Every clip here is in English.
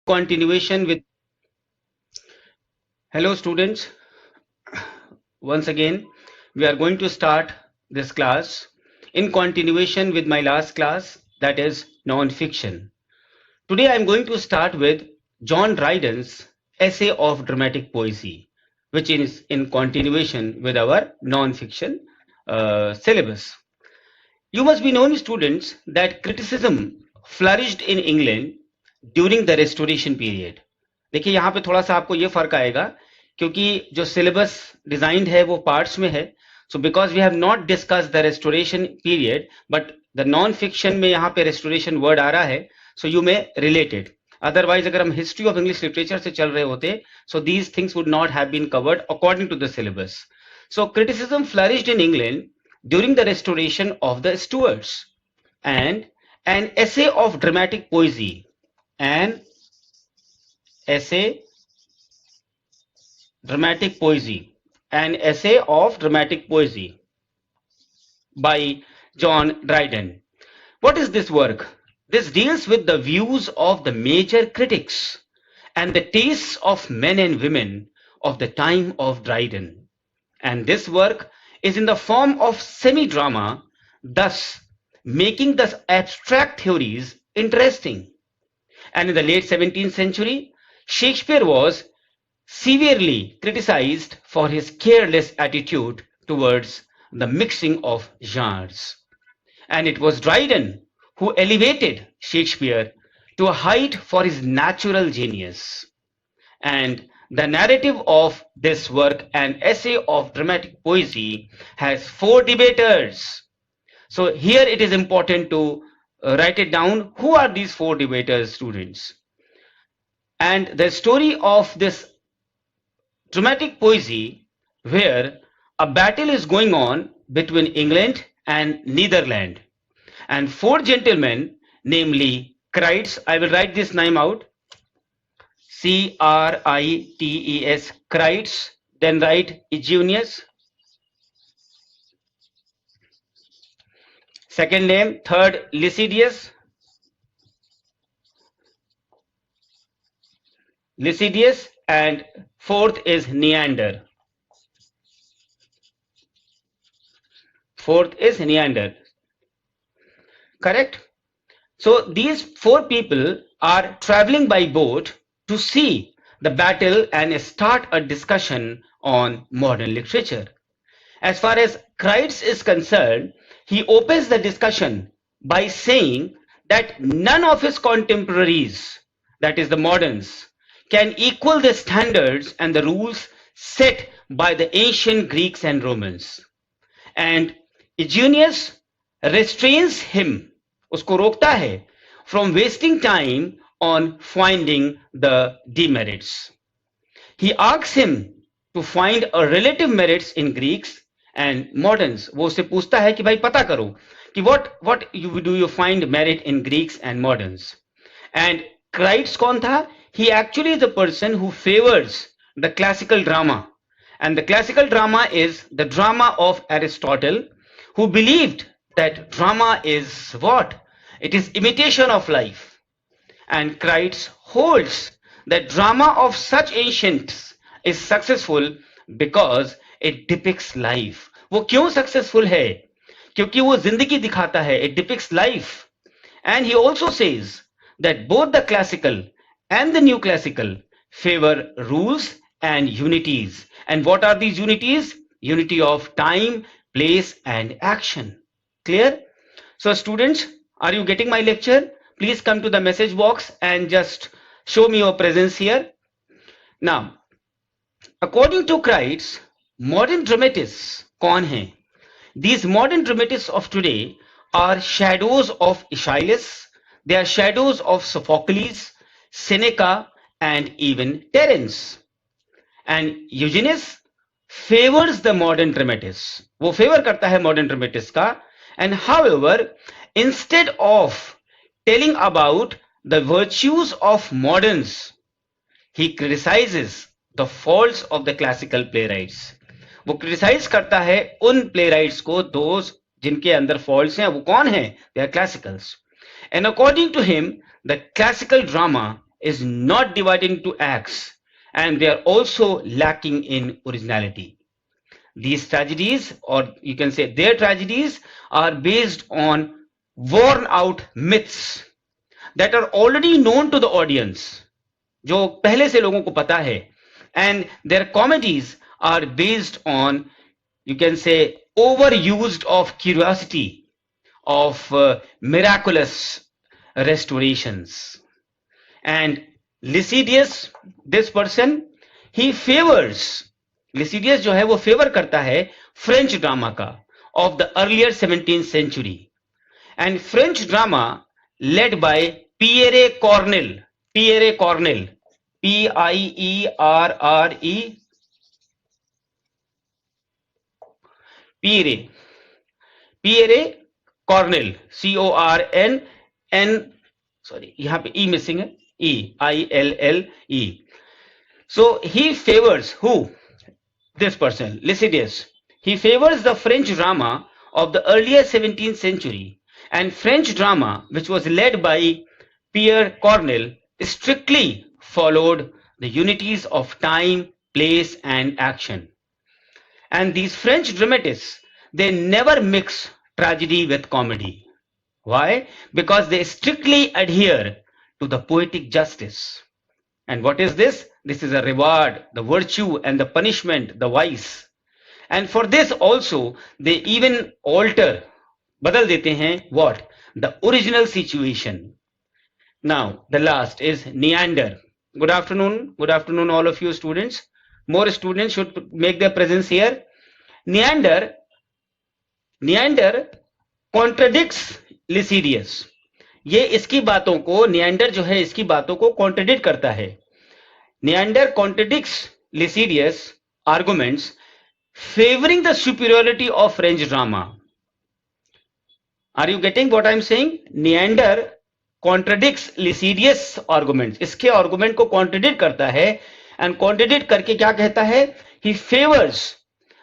continuation with hello students, once again we are going to start this class in continuation with my last class, that is non-fiction. Today I am going to start with John Dryden's essay of dramatic poesy, which is in continuation with our non-fiction syllabus. You must be knowing, students, that criticism flourished in England during the restoration period. देखिए यहाँ पे थोड़ा सा आपको ये फर्क आएगा क्योंकि जो सिलेबस डिजाइंड है वो पार्ट्स में है. So because we have not discuss the restoration period but the non fiction में यहाँ पे रेस्टोरेशन वर्ड आ रहा है, so you may related. Otherwise अगर हम हिस्ट्री ऑफ इंग्लिश लिटरेचर से चल रहे होते, so these things would not have been covered according to the syllabus. So criticism flourished in England during the restoration of the Stuarts, and an essay of dramatic poesy, an essay dramatic poesy, an essay of dramatic poesy by John Dryden. What is this work? This deals with the views of the major critics and the tastes of men and women of the time of Dryden, and this work is in the form of semi-drama, thus making the abstract theories interesting. And in the late 17th century, Shakespeare was severely criticized for his careless attitude towards the mixing of genres. And it was Dryden who elevated Shakespeare to a height for his natural genius. And the narrative of this work, an essay of dramatic poesy, has 4 debaters. So here it is important to write it down. Who are these 4 debaters, students? And the story of this dramatic poesy where a battle is going on between England and Netherlands. And 4 gentlemen, namely Crites, I will write this name out, Crites, Crites, then write Eugenius. Second name, third Lycidius, and fourth is Neander. Correct? So these 4 people are traveling by boat to see the battle and start a discussion on modern literature. As far as Crites is concerned, he opens the discussion by saying that none of his contemporaries, that is the moderns, can equal the standards and the rules set by the ancient Greeks and Romans. And Eugenius restrains him, उसको रोकता है, from wasting time on finding the demerits. He asks him to find a relative merits in Greeks and moderns. वो उससे पूछता है कि भाई पता करो कि what do you find merit in Greeks and moderns. And Crites कौन था? He actually is a person who favors the classical drama, and the classical drama is the drama of Aristotle, who believed that drama is what? It is imitation of life. And Crites holds that drama of such ancients is successful because it depicts life. वो क्यों successful है? क्योंकि वो जिंदगी दिखाता है. It depicts life. And he also says that both the classical and the new classical favor rules and unities. And what are these unities? Unity of time, place, and action. Clear? So students, are you getting my lecture? Please come to the message box and just show me your presence here. Now, according to Crites, modern dramatists कौन हैं? These modern dramatists of today are shadows of Aeschylus, they are shadows of Sophocles, Seneca, and even Terence. And Eugenius favors the modern dramatists. वो favor करता है modern dramatists का. And however, instead of telling about the virtues of moderns, he criticizes the faults of the classical playwrights. वो criticize करता है उन playwrights को, those जिनके अंदर faults हैं. वो कौन है? They are classicals. And according to him, the classical drama is not divided into acts, and they are also lacking in originality. These tragedies, or you can say their tragedies, are based on worn out myths that are already known to the audience, जो पहले से लोगों को पता है, and their comedies are based on, you can say, overused of curiosity, of miraculous restorations. And Lycidius, this person, he favors, Lycidius जो है वो फेवर करता है फ्रेंच ड्रामा का of the earlier 17th century, and French drama led by Pierre Corneille, Pierre Corneille, Pierre, Pierre, Pierre Corneille, Cornn, sorry, यहाँ पे E missing है, Ille. So he favors who? This person, Lycidius. He favors the French drama of the earlier 17th century, and French drama, which was led by Pierre Corneille, strictly followed the unities of time, place, and action. And these French dramatists, they never mix tragedy with comedy. Why? Because they strictly adhere to the poetic justice. And what is this? This is a reward, the virtue, and the punishment, the vice. And for this also, they even alter, badal dete hain, what? The original situation. Now, the last is Neander. Good afternoon, all of you students. More students should make their presence here. Neander contradicts Lycidius. ये इसकी बातों को, नियंडर जो है इसकी बातों को contradict करता है. Neander contradicts Lycidius' arguments, favoring the superiority of French drama. Are you getting what I am saying? Neander contradicts Lycidius' arguments. इसके argument को contradict करता है, and contradict करके क्या कहता है? He favors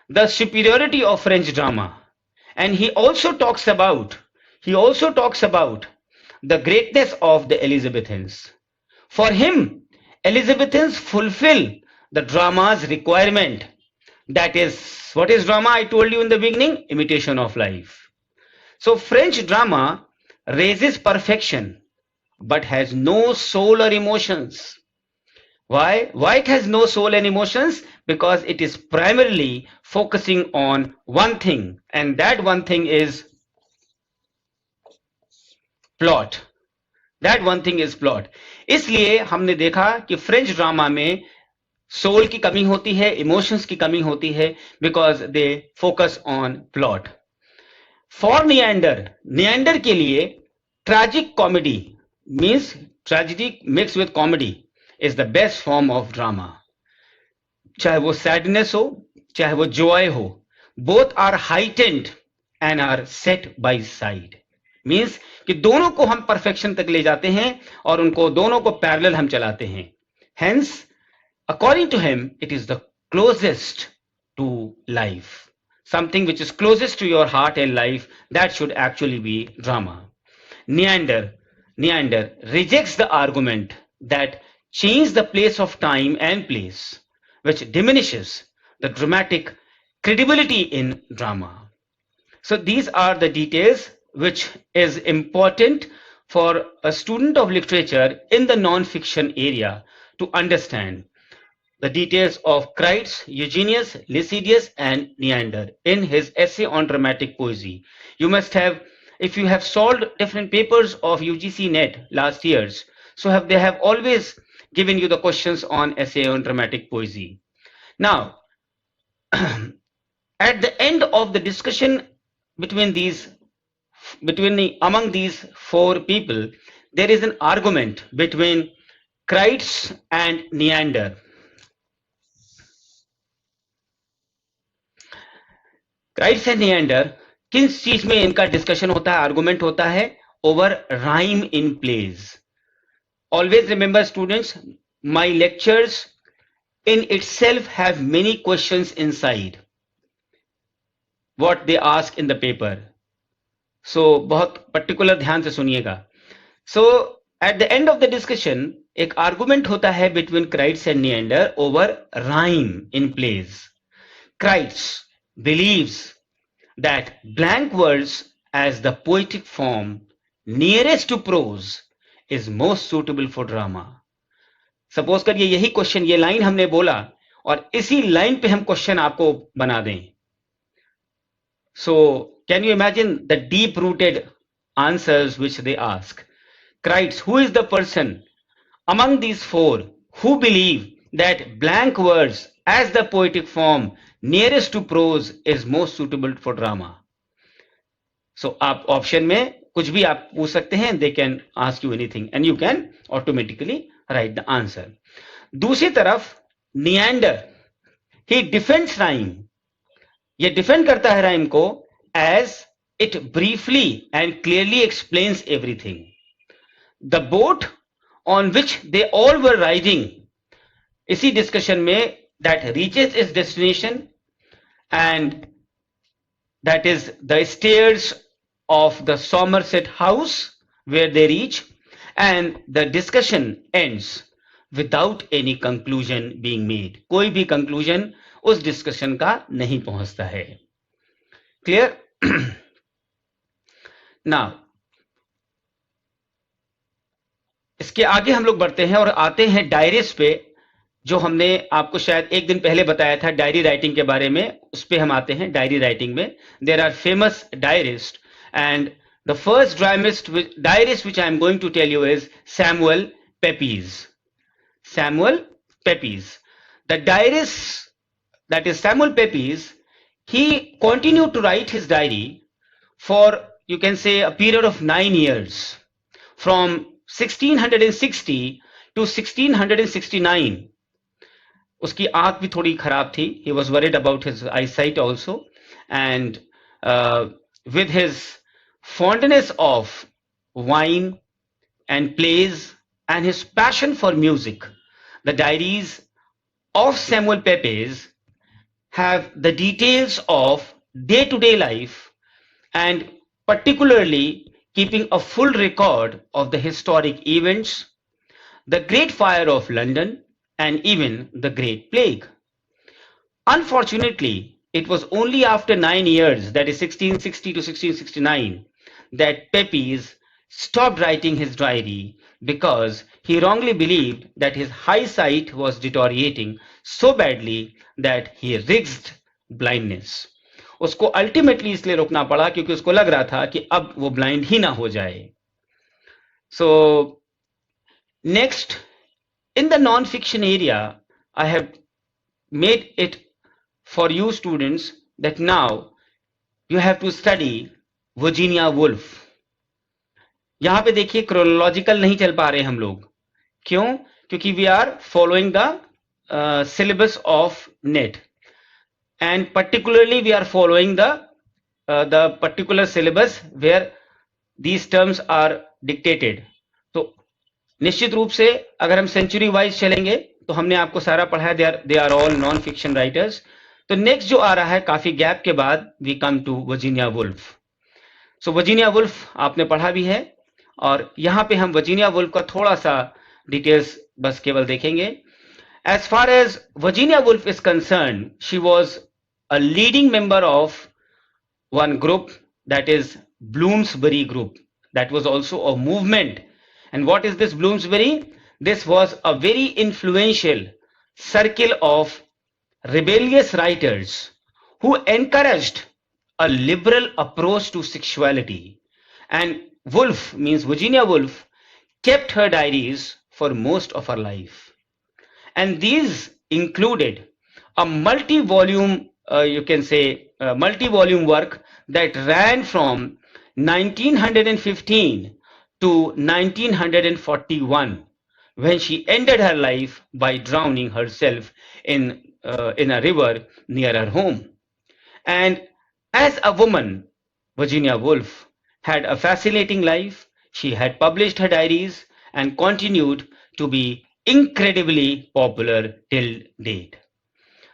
the superiority of French drama, and he also talks about the greatness of the Elizabethans. For him, Elizabethans fulfill the drama's requirement. That is, what is drama? I told you in the beginning, imitation of life. So French drama raises perfection, but has no soul or emotions. Why? Why it has no soul and emotions? Because it is primarily focusing on one thing, and that one thing is plot. That one thing is plot. इसलिए हमने देखा कि French drama में soul की कमी होती है, emotions की कमी होती है, because they focus on plot. For Neander के लिए tragic comedy means tragedy mix with comedy is the best form of drama. चाहे वो सैडनेस हो, चाहे वो जॉय हो, both are heightened and are set by side. Means कि दोनों को हम परफेक्शन तक ले जाते हैं और उनको दोनों को पैरेलल हम चलाते हैं. Hence according to him, it is the closest to life. Something which is closest to your heart and life, that should actually be drama. Neander rejects the argument that change the place of time and place, which diminishes the dramatic credibility in drama. So these are the details which is important for a student of literature in the non-fiction area to understand. The details of Crites, Eugenius, Lycidius, and Neander in his essay on dramatic poesy. You must have, if you have solved different papers of UGC NET last years, so they have always given you the questions on essay on dramatic poesy. Now, at the end of the discussion among these four people, there is an argument between Crites and Neander. Crites and Neander, किस चीज में इनका discussion होता है, argument होता है? Over rhyme in plays. Always remember students, my lectures in itself have many questions inside what they ask in the paper. So बहुत particular ध्यान से सुनिएगा. So at the end of the discussion एक argument होता है between Crites and Neander over rhyme in plays. Crites believes that blank words as the poetic form nearest to prose is most suitable for drama. Suppose करिए यही question, ये line हमने बोला और इसी लाइन पे हम क्वेश्चन आपको बना दें. So can you imagine the deep rooted answers which they ask? Crites, who is the person among these four who believe that blank words as the poetic form nearest to prose is most suitable for drama? So आप option में कुछ भी आप पूछ सकते हैं, they can ask you anything and you can automatically write the answer. दूसरी तरफ निएंडर, he defends rhyme, ये डिफेंड करता है राइम को as it briefly and clearly explains everything. The boat on which they all were riding, इसी discussion में, that reaches its destination and that is the stairs of the Somerset House where they reach, and the discussion ends without any conclusion being made. कोई भी conclusion उस discussion का नहीं पहुंचता है. Clear? Now इसके आगे हम लोग बढ़ते हैं और आते हैं डायरीज पे, जो हमने आपको शायद एक दिन पहले बताया था डायरी राइटिंग के बारे में. उस पे हम आते हैं डायरी राइटिंग में. There are famous diarist and the first diarist which I am going to tell you is Samuel Pepys. Samuel Pepys, the diarist, that is Samuel Pepys, he continued to write his diary for, you can say, a period of 9 years, from 1660 to 1669. उसकी आंख भी थोड़ी खराब थी. He was worried about his eyesight also, and with his fondness of wine and plays and his passion for music, the diaries of Samuel Pepys have the details of day-to-day life and particularly keeping a full record of the historic events, the Great Fire of London, and even the Great Plague. Unfortunately, it was only after 9 years, that is 1660 to 1669, that Pepys stopped writing his diary because he wrongly believed that his high sight was deteriorating so badly that he risked blindness. उसको ultimately इसलिए रोकना पड़ा क्योंकि उसको लग रहा था कि अब वो ब्लाइंड ही ना हो जाए. So next, in the non-fiction area, I have made it for you students that now you have to study Virginia Woolf. यहां पे देखिए क्रोनोलॉजिकल नहीं चल पा रहे हम लोग. क्यों? क्योंकि we are following the syllabus of NET, and particularly we are following the particular syllabus where these terms are dictated. तो निश्चित रूप से अगर हम सेंचुरी वाइज चलेंगे तो हमने आपको सारा पढ़ा है. They are all non fiction writers. तो नेक्स्ट जो आ रहा है काफी गैप के बाद, we come to Virginia Woolf. So Virginia Woolf आपने पढ़ा भी है और यहां पे हम वर्जीनिया वुल्फ का थोड़ा सा डिटेल्स बस केवल देखेंगे. As far as Virginia Woolf is concerned, she was a leading member of one group, that is Bloomsbury Group. That was also a movement. And what is this Bloomsbury? This was a very influential circle of rebellious writers who encouraged a liberal approach to sexuality. And Woolf, means Virginia Woolf, kept her diaries for most of her life. And these included a multi-volume, you can say, multi-volume work that ran from 1915 to 1941, when she ended her life by drowning herself in a river near her home. And as a woman, Virginia Woolf had a fascinating life. She had published her diaries and continued to be incredibly popular till date.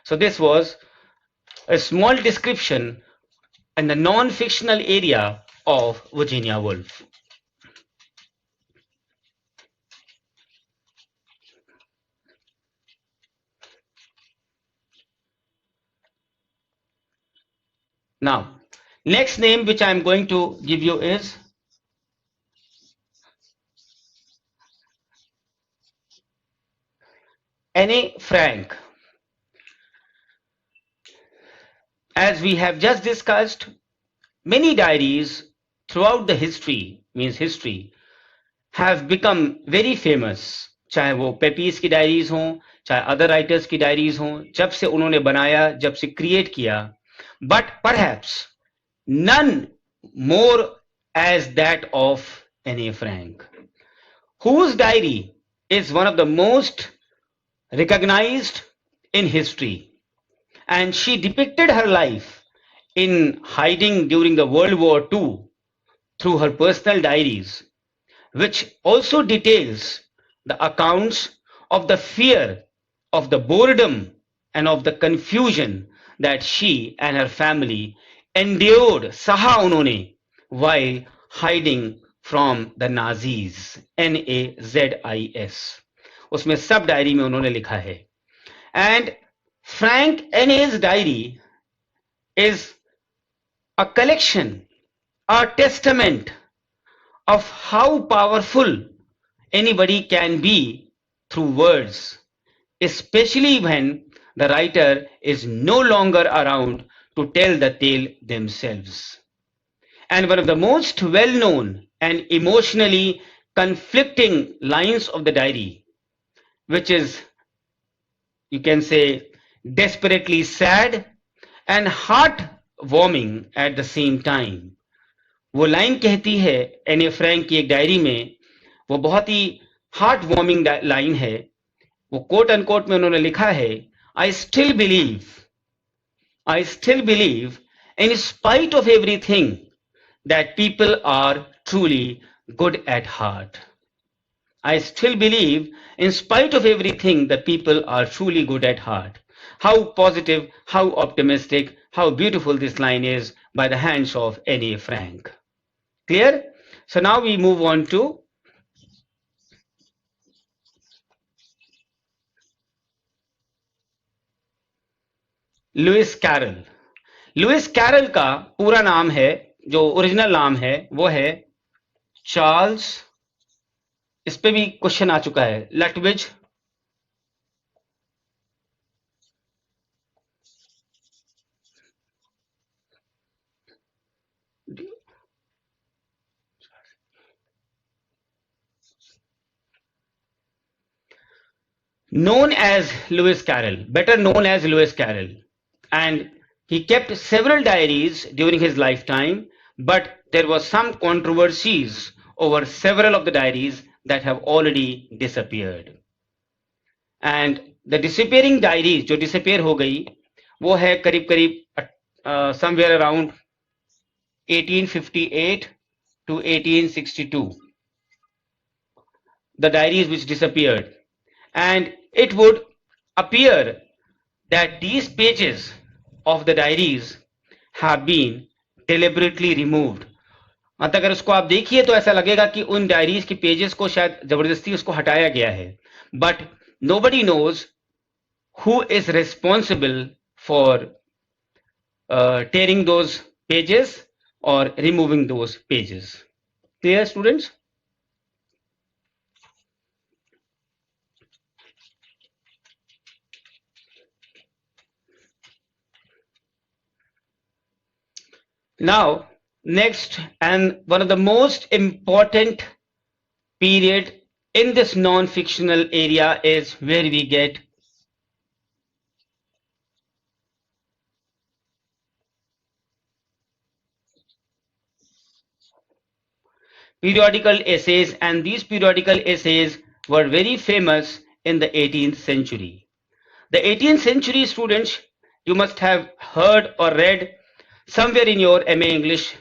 So this was a small description in the non-fictional area of Virginia Woolf. Now, next name which I am going to give you is Anne Frank. As we have just discussed, many diaries throughout the history have become very famous. चाहे वो पेपीज की diaries हों, चाहे other writers की diaries हों, जब से उन्होंने बनाया, जब से क्रिएट किया, but perhaps none more as that of Anne Frank, whose diary is one of the most recognized in history, and she depicted her life in hiding during the World War II through her personal diaries, which also details the accounts of the fear, of the boredom, and of the confusion that she and her family endured, saha unhone, while hiding from the Nazis, NAZIS. उसमें सब diary में उन्होंने लिखा है. And Frank Anne's diary is a collection, a testament of how powerful anybody can be through words, especially when the writer is no longer around to tell the tale themselves. And one of the most well-known and emotionally conflicting lines of the diary, which is, you can say, desperately sad and heart-warming at the same time. वो line कहती है एने Frank की एक diary में, वो बहुत ही heart warming line है. वो कोट अनकोट में उन्होंने लिखा है, I still believe in spite of everything that people are truly good at heart. I still believe, in spite of everything, that people are truly good at heart. How positive, how optimistic, how beautiful this line is by the hands of Anne Frank. Clear? So now we move on to Louis Carol. Louis Carol का पूरा नाम है, जो original नाम है वो है Charles, इस पे भी क्वेश्चन आ चुका है, लटविज known as Lewis Carroll, better known as Lewis Carroll, and he kept several diaries during his lifetime, but there was some controversies over several of the diaries that have already disappeared. And the disappearing diaries जो disappear हो गई, वो है करीब करीब somewhere around 1858 to 1862, the diaries which disappeared. And it would appear that these pages of the diaries have been deliberately removed. मतलब अगर उसको आप देखिए तो ऐसा लगेगा कि उन डायरीज के पेजेस को शायद जबरदस्ती उसको हटाया गया है. But nobody knows who is responsible for tearing those pages or removing those pages. Clear, students? Now, next, and one of the most important period in this non-fictional area is where we get periodical essays, and these periodical essays were very famous in the 18th century. The 18th century, students, you must have heard or read somewhere in your MA English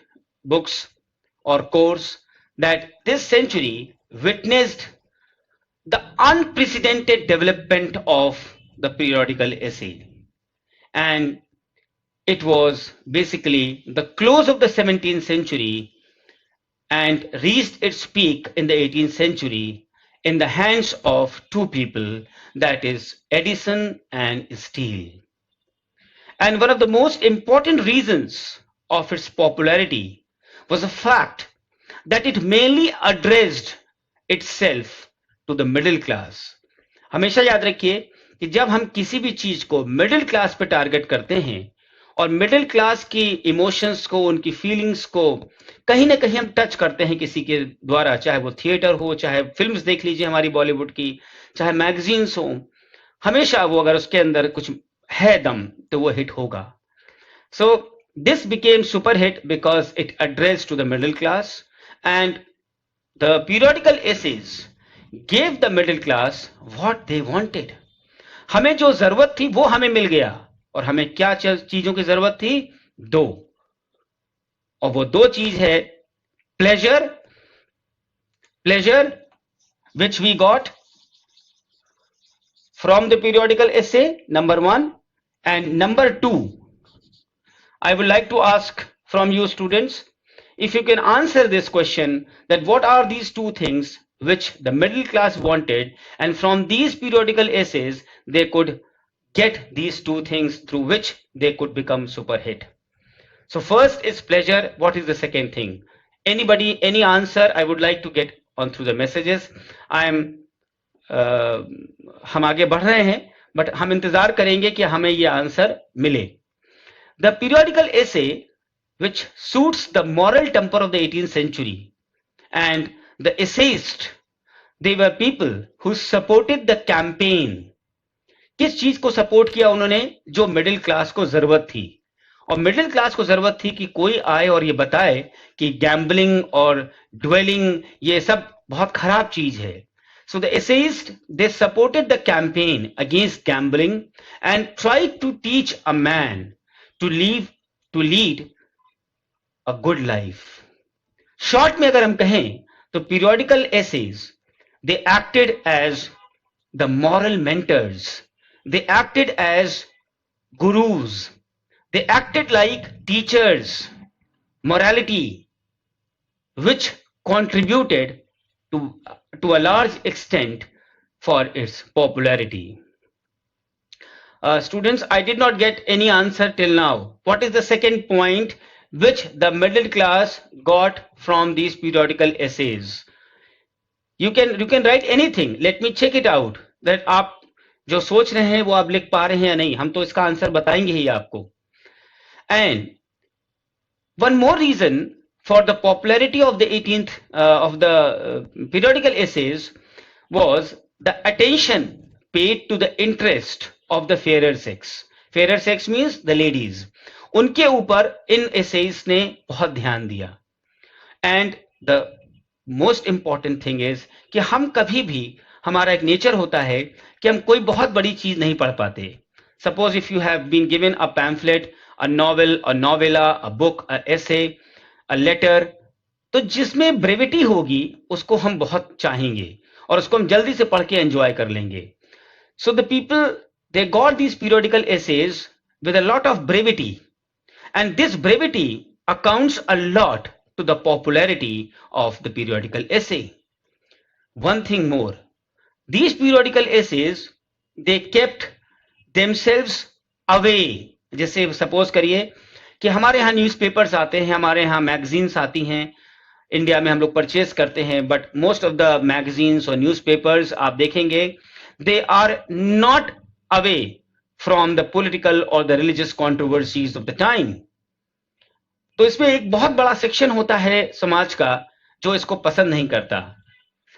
books or course that this century witnessed the unprecedented development of the periodical essay. And it was basically the close of the 17th century and reached its peak in the 18th century in the hands of two people, that is Edison and Steele. And one of the most important reasons of its popularity was the fact that it mainly addressed itself to the middle class. हमेशा याद रखिए कि जब हम किसी भी चीज को मिडिल क्लास पे टारगेट करते हैं और मिडिल क्लास की इमोशंस को, उनकी फीलिंग्स को कहीं ना कहीं हम टच करते हैं किसी के द्वारा, चाहे वो थिएटर हो, चाहे फिल्म्स देख लीजिए हमारी बॉलीवुड की, चाहे मैगजीन्स हो, हमेशा वो अगर उसके अंदर कुछ है दम तो वो हिट होगा. So this became super hit because it addressed to the middle class, and the periodical essays gave the middle class what they wanted. हमें जो जरूरत थी वो हमें मिल गया, और हमें क्या चीजों की जरूरत थी? दो, और वो दो चीज है pleasure which we got from the periodical essay, number one, and number two, I would like to ask from you students, if you can answer this question, that what are these two things which the middle class wanted, and from these periodical essays they could get these two things through which they could become super hit. So first is pleasure. What is the second thing? Anybody, any answer? I would like to get on through the messages. हम आगे बढ़ रहे हैं, but हम इंतजार करेंगे कि हमें ये आंसर मिले. The periodical essay which suits the moral temper of the 18th century, and the essayists, they were people who supported the campaign. किस चीज को सपोर्ट किया उन्होंने? जो मिडिल क्लास को जरूरत थी, और मिडिल क्लास को जरूरत थी कि कोई आए और ये बताए कि गैम्बलिंग और ड्वेलिंग ये सब बहुत खराब चीज है. So the essayists, they supported the campaign against gambling and tried to teach a man to lead a good life. Short में अगर हम कहें तो periodical essays, they acted as the moral mentors, they acted as gurus, they acted like teachers, morality, which contributed to a large extent for its popularity. Students, I did not get any answer till now. What is the second point which the middle class got from these periodical essays? You can write anything. Let me check it out. That आप जो सोच रहे हैं वो आप लिख पा रहे हैं या नहीं. हम तो इसका आंसर बताएंगे ही आपको. And one more reason for the popularity of the periodical essays was the attention paid to the interest of the fairer sex. Fairer sex means the ladies. उनके ऊपर इन essays ने बहुत ध्यान दिया. And the most important thing is कि हम कभी भी, हमारा एक नेचर होता है कि हम कोई बहुत बड़ी चीज नहीं पढ़ पाते. Suppose if you have been given a pamphlet, a novel, a novella, a book, a essay, a letter, तो जिसमें ब्रेविटी होगी उसको हम बहुत चाहेंगे और उसको हम जल्दी से पढ़ के एंजॉय कर लेंगे. So the people, they got these periodical essays with a lot of brevity, and this brevity accounts a lot to the popularity of the periodical essay. One thing more, these periodical essays, they kept themselves away. जैसे suppose करिए कि हमारे यहाँ newspapers आते हैं, हमारे यहाँ magazines आती हैं, इंडिया में हम लोग परचेज करते हैं, but most of the magazines और न्यूज़पेपर्स आप देखेंगे they are not away from the political और the religious controversies of the time. तो इसमें एक बहुत बड़ा सेक्शन होता है समाज का जो इसको पसंद नहीं करता.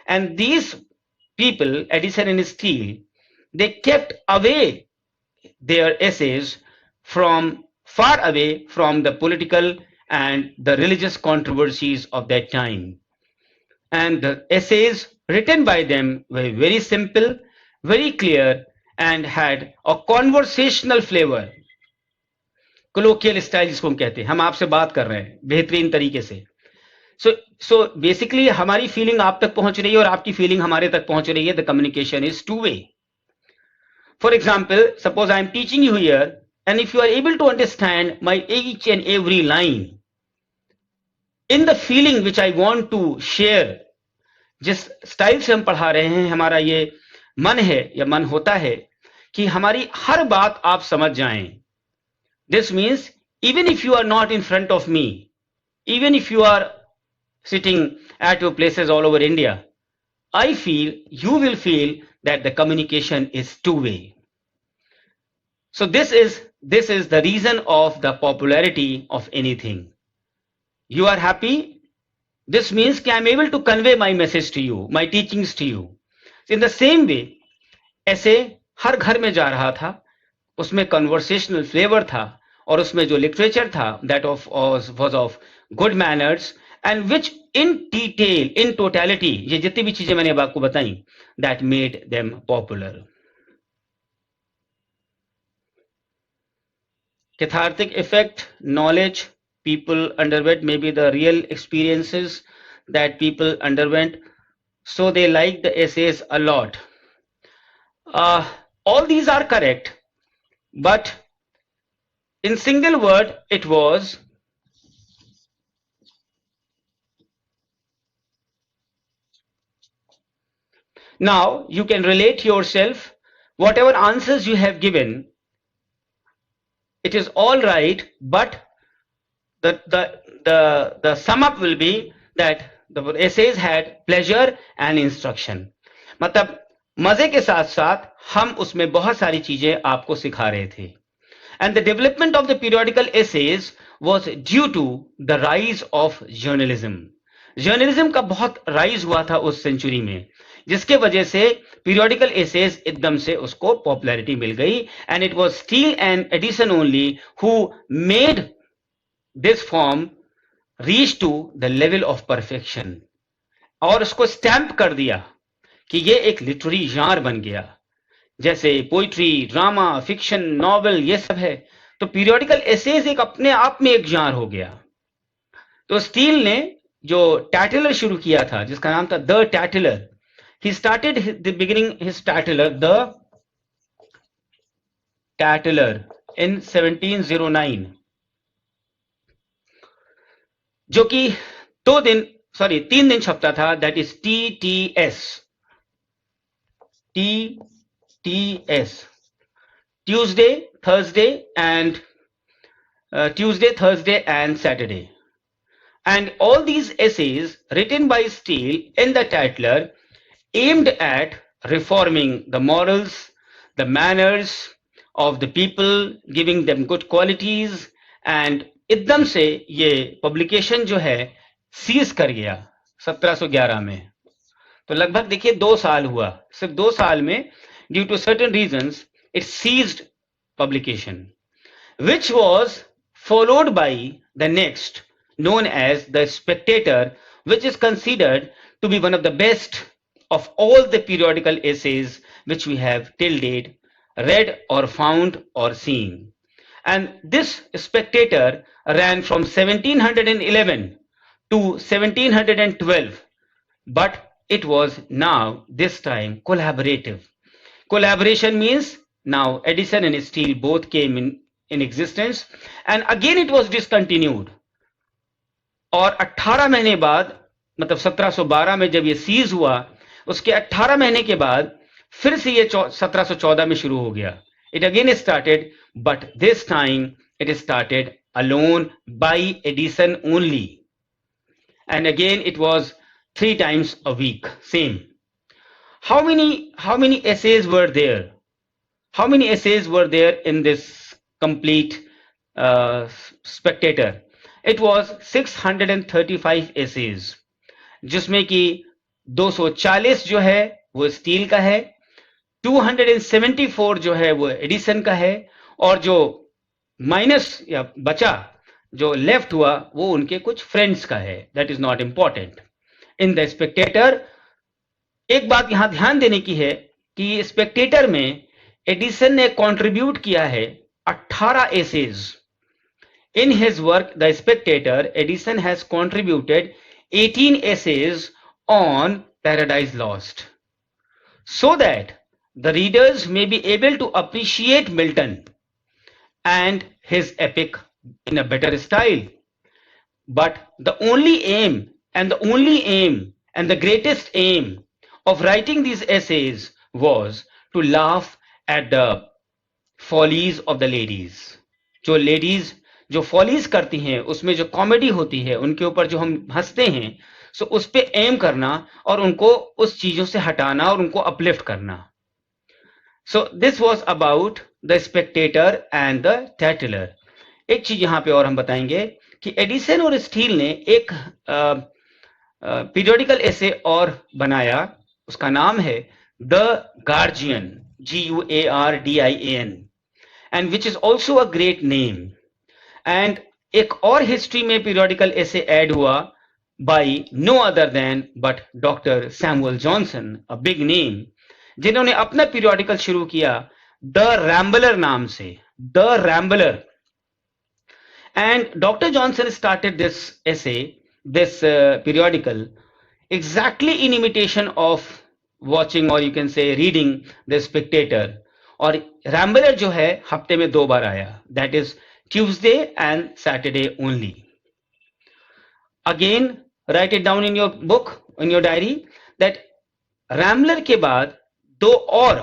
And these people, Edison and steel, they kept away their essays far away from the political and the religious controversies of that time. And the essays written by them were very simple, very clear, and had a conversational flavor. Colloquial style जिसको हम कहते हैं, हम आपसे बात कर रहे हैं बेहतरीन तरीके से. So basically हमारी फीलिंग आप तक पहुंच रही है और आपकी फीलिंग हमारे तक पहुंच रही है. The communication is two-way. For example, suppose I am teaching you here, and if you are able to understand my each and every line in the feeling which I want to share, जिस style से हम पढ़ा रहे हैं, हमारा ये मन है या मन होता है कि हमारी हर बात आप समझ जाएं. This means even if you are not in front of me, even if you are sitting at your places all over India, I feel you will feel that the communication is two-way. So this is the reason of the popularity of anything. You are happy. This means that I am able to convey my message to you, my teachings to you. In the same way, ऐसे हर घर में जा रहा था, उसमें conversational flavour था, और उसमें जो लिटरेचर था that of was of good manners, and which in detail in totality, ये जितनी भी चीजें मैंने अब आपको बताई, that made them popular. Cathartic effect, knowledge people underwent, maybe the real experiences that people underwent, so they liked the essays a lot. All these are correct, but in single word it was now you can relate yourself. Whatever answers you have given, it is all right, but the sum up will be that the essays had pleasure and instruction. मतलब मजे के साथ साथ हम उसमें बहुत सारी चीजें आपको सिखा रहे थे. And the development of the periodical essays was due to the rise of journalism. Journalism का बहुत राइज हुआ था उस सेंचुरी में, जिसके वजह से पीरियोडिकल एसेज एकदम से उसको पॉपुलैरिटी मिल गई. And it was Steele and Addison only who made this form reach to the level of perfection, और उसको स्टैंप कर दिया कि ये एक लिटरेरी genre बन गया. जैसे पोइट्री, ड्रामा, फिक्शन, नॉवेल, ये सब है, तो पीरियोडिकल एसेज एक अपने आप में एक genre हो गया. तो स्टील ने जो टैटलर शुरू किया था, जिसका नाम था the Tatler, he started the beginning his the Tatler in 1709, जो कि 3 दिन छपता था. That is TTS, Tuesday, Thursday and Saturday. And all these essays written by Steele in the Tatler aimed at reforming the morals, the manners of the people, giving them good qualities. And एकदम से ये publication जो है seize कर गया 1711 में. तो लगभग देखिए 2 साल हुआ, सिर्फ 2 साल में due to certain reasons it ceased publication, which was followed by the next, known as the Spectator, which is considered to be one of the best of all the periodical essays which we have till date read or found or seen. And this Spectator ran from 1711 to 1712, but it was now this time collaborative. Collaboration means now Edison and Steele both came in existence, and again it was discontinued. और 18 महीने बाद, मतलब 1712 में जब ये seize हुआ, उसके 18 महीने के बाद फिर से ये 1714 में शुरू हो गया. It again started, but this time it started alone by Edison only. And again it was 3 times a week, same. How many essays were there? How many essays were there in this complete Spectator? It was 635 essays, जिसमें कि 240 जो है वो steel का है, 274 जो है वो एडिसन का है, और जो माइनस या बचा, जो लेफ्ट हुआ, वो उनके कुछ फ्रेंड्स का है. That is not important. In the Spectator एक बात यहां ध्यान देने की है कि स्पेक्टेटर में एडिसन ने कंट्रीब्यूट किया है 18 essays. In his work, The Spectator, Edison has contributed 18 essays on Paradise Lost, so that the readers may be able to appreciate Milton and his epic in a better style. But the only aim and the greatest aim of writing these essays was to laugh at the follies of the ladies. जो ladies जो follies करती हैं, उसमें जो comedy होती है, उनके ऊपर जो हम हंसते हैं, सो उस पे एम करना और उनको उस चीजों से हटाना और उनको अपलिफ्ट करना. So this was about the Spectator and the Tatler. एक चीज यहां पे और हम बताएंगे कि एडिसन और स्टील ने एक पीरियोडिकल एसे और बनाया, उसका नाम है the Guardian, Guardian, and which is also a great name. And एक और हिस्ट्री में पीरियोडिकल एसे ऐड हुआ by no other than but doctor Samuel Johnson, a big name, जिन्होंने अपना पीरियोडिकल शुरू किया द रैम्बलर नाम से, the Rambler. And Dr. Johnson started this essay, this periodical, exactly in imitation of watching or you can say reading The Spectator. और Rambler जो है हफ्ते में 2 बार आया, that is Tuesday and Saturday only. Again, write it down in your book, in your diary, that Rambler के बाद 2 और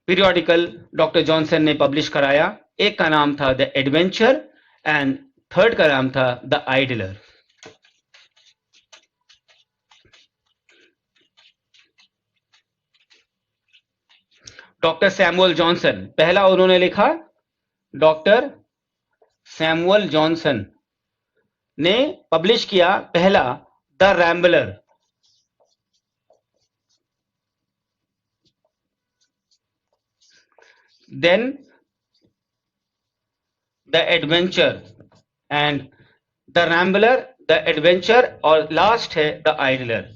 periodical doctor Johnson ने पब्लिश कराया. एक का नाम था द एडवेंचर एंड थर्ड का नाम था the Idler. Doctor Samuel Johnson, पहला उन्होंने लिखा, डॉक्टर सैमुअल जॉनसन ने पब्लिश किया पहला the Rambler. Then the Adventure and the Rambler, the Adventure और लास्ट है the Idler.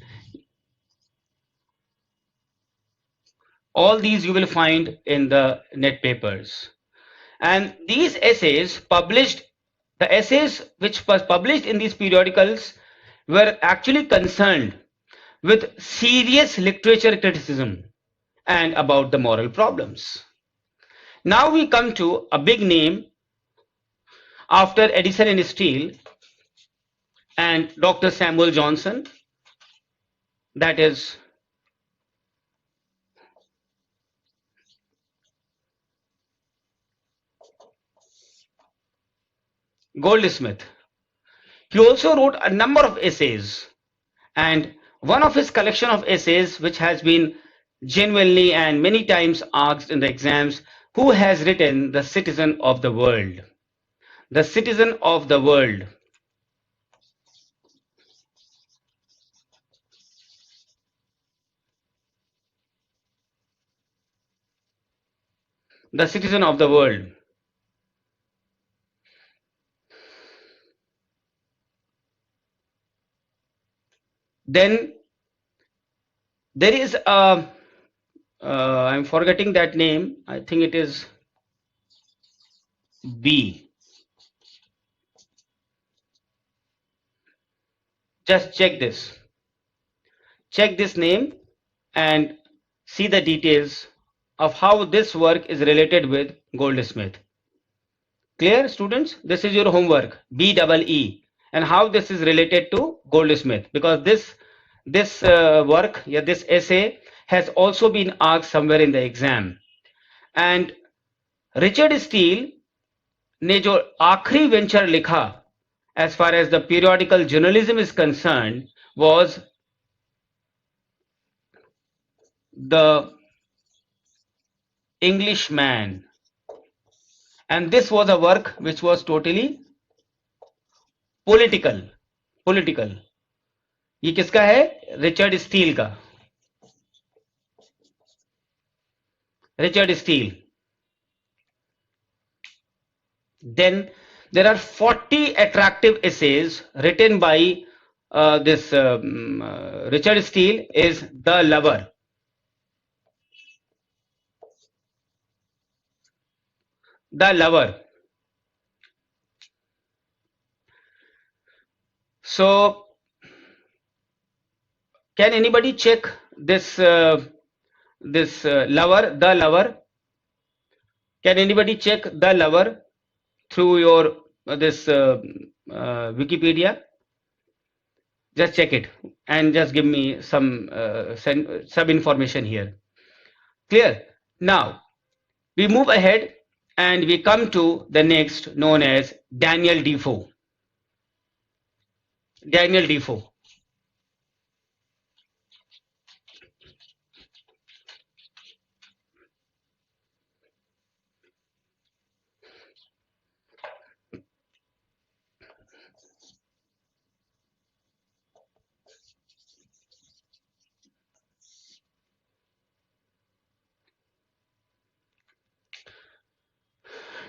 All these you will find in the net papers. And these essays published, the essays which was published in these periodicals were actually concerned with serious literature criticism and about the moral problems. Now we come to a big name after Edison and Steele and Dr. Samuel Johnson, that is Goldsmith. He also wrote a number of essays, and one of his collection of essays which has been genuinely and many times asked in the exams, who has written The Citizen of the World? The Citizen of the World. The Citizen of the World. Then there is a, I'm forgetting that name, I think it is B. Just check this. Check this name and see the details of how this work is related with Goldsmith. Clear, students? This is your homework, BEE, and how this is related to Goldsmith, because this work, yeah, this essay has also been asked somewhere in the exam. And Richard Steele ने जो आखिरी venture लिखा as far as the periodical journalism is concerned was the Englishman, and this was a work which was totally political. ये किसका है? Richard Steele का. Richard Steele. Then there are 40 attractive essays written by this Richard Steele is The Lover. The Lover. So can anybody check this Lover, The Lover? Can anybody check The Lover through your this Wikipedia? Just check it and just give me some information here. Clear? Now we move ahead And we come to the next, known as Daniel Defoe. Daniel Defoe.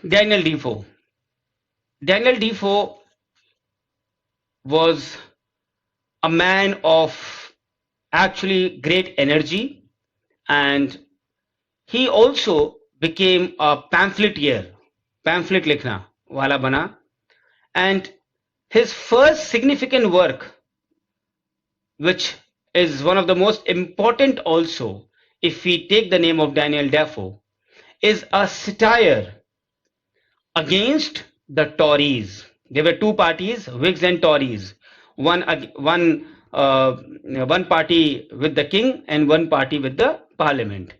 Daniel Defoe. Daniel Defoe was a man of actually great energy, and he also became a pamphleteer, pamphlet likhna wala bana. And his first significant work, which is one of the most important also, if we take the name of Daniel Defoe, is a satire against the Tories. There were two parties, Whigs and Tories. One, one party with the king and one party with the parliament.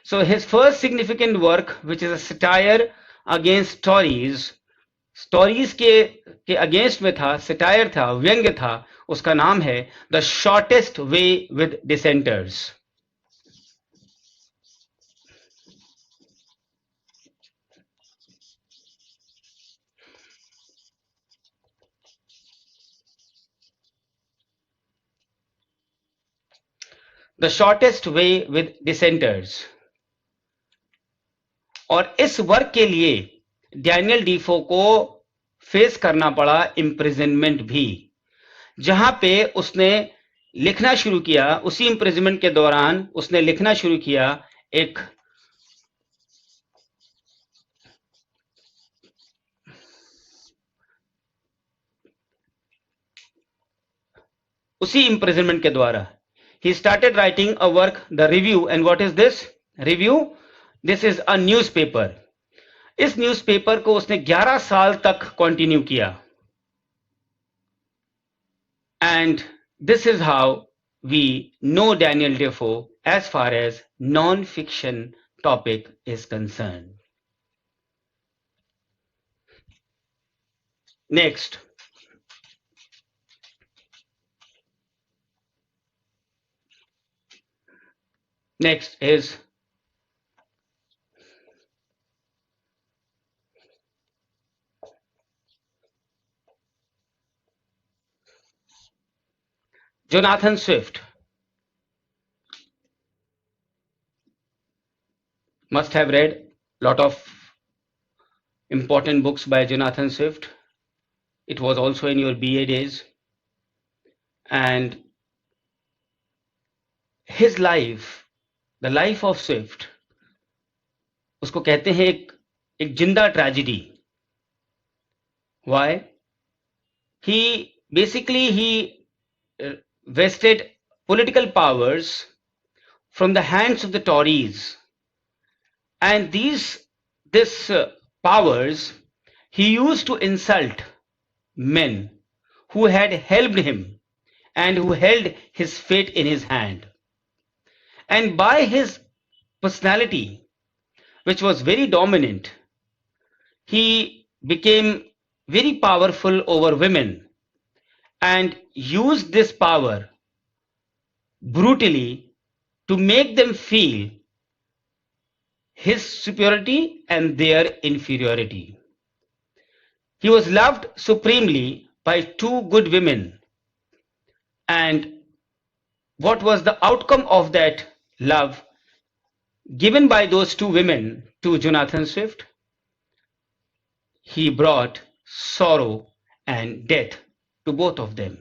So his first significant work, which is a satire against Tories, stories के against में था, satire था, व्यंग्य था, उसका नाम है the shortest way with dissenters. The shortest way with dissenters. और इस वर्क के लिए डैनियल डीफो को फेस करना पड़ा इम्प्रिजनमेंट भी, जहां पे उसने लिखना शुरू किया. उसी इम्प्रिजनमेंट के दौरान उसने लिखना शुरू किया एक उसी imprisonment के द्वारा he started writing a work, the Review. And what is this Review? This is a newspaper. इस न्यूज़पेपर को उसने 11 साल तक कंटिन्यू किया. And this is how we know Daniel Defoe as far as non-fiction topic is concerned. Next, is Jonathan Swift. Must have read lot of important books by Jonathan Swift. It was also in your BA days. And his life, the life of Swift, उसको कहते हैं एक जिंदा tragedy. Why? He vested political powers from the hands of the Tories, and this powers he used to insult men who had helped him and who held his fate in his hand. And by his personality, which was very dominant, he became very powerful over women and used this power brutally to make them feel his superiority and their inferiority. He was loved supremely by two good women. And what was the outcome of that love given by those two women to Jonathan Swift? He brought sorrow and death to both of them.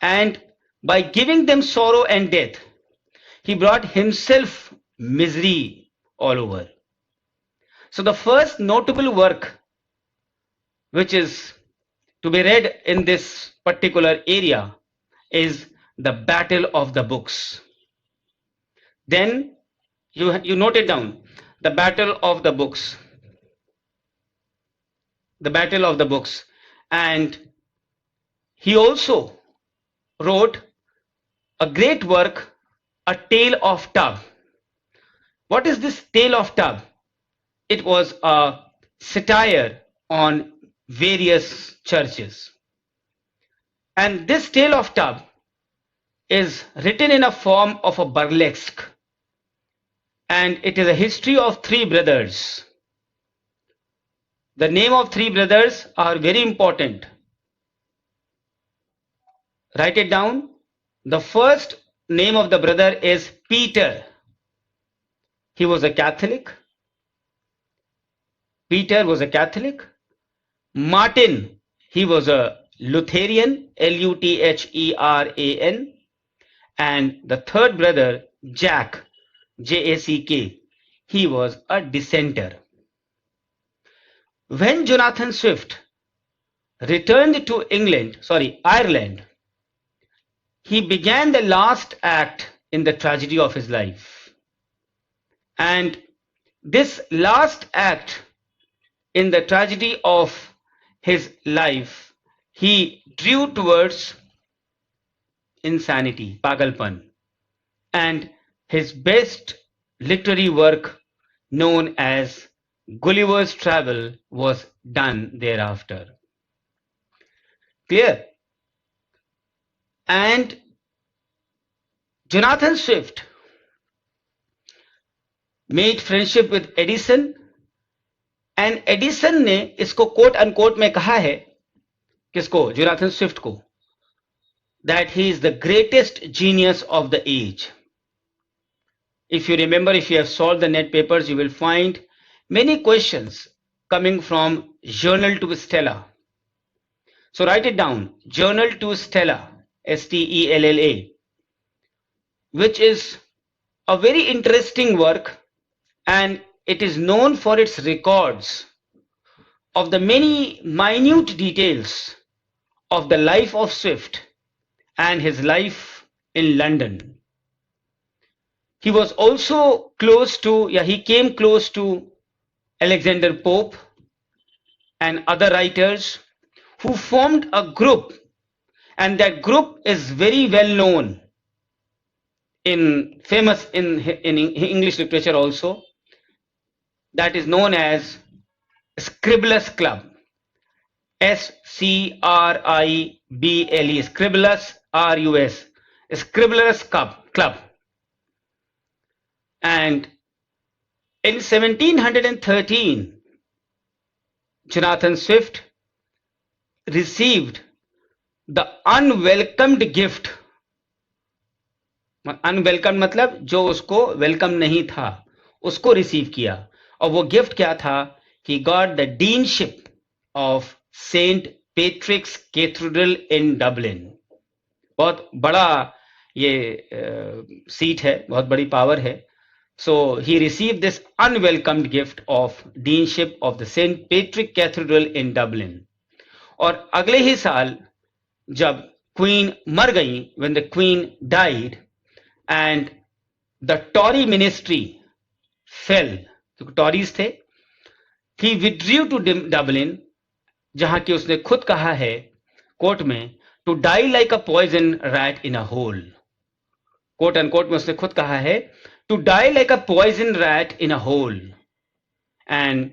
And by giving them sorrow and death, he brought himself misery all over. So the first notable work which is to be read in this particular area is the Battle of the Books. Then you note it down, the Battle of the Books. The Battle of the Books. And he also wrote a great work, A Tale of Tub. What is this Tale of Tub? it was a satire on various churches. And this Tale of Tub is written in a form of a burlesque, and it is a history of three brothers. The name of three brothers are very important. Write it down. The first name of the brother is Peter. He was a Catholic. Peter was a Catholic. Martin, he was a Lutheran, Lutheran. And the third brother, Jack, Jack, he was a dissenter. When Jonathan Swift returned to Ireland, he began the last act in the tragedy of his life. And this last act in the tragedy of his life, he drew towards insanity, pagalpan, and his best literary work, known as Gulliver's Travel, was done thereafter. Clear? And Jonathan Swift made friendship with Edison, and Edison ने इसको quote unquote में कहा है, किसको? Jonathan Swift को, that he is the greatest genius of the age. If you remember, if you have solved the NET papers, you will find many questions coming from Journal to Stella. So write it down, Journal to Stella, Stella, which is a very interesting work, and it is known for its records of the many minute details of the life of Swift and his life in London. He was also he came close to Alexander Pope and other writers who formed a group, and that group is very well known famous in English literature also. That is known as Scribblers Club. Scrible, Scribblers, RUS, Scribblers Club. And in 1713, Jonathan Swift received the unwelcomed gift. Unwelcomed मतलब जो उसको welcome नहीं था, उसको receive किया. और वो gift क्या था? He got the deanship of St. Patrick's Cathedral in Dublin. बहुत बड़ा ये सीट है, बहुत बड़ी पावर है. So he received this unwelcomed gift of deanship of the St. Patrick Cathedral in Dublin. और अगले ही साल जब क्वीन मर गई, when the queen died and the Tory ministry fell, तो टॉरीज थे, he withdrew to Dublin, जहां कि उसने खुद कहा है कोर्ट में, to die like a poison rat in a hole. Quote unquote में उसने खुद कहा है to die like a poison rat in a hole. And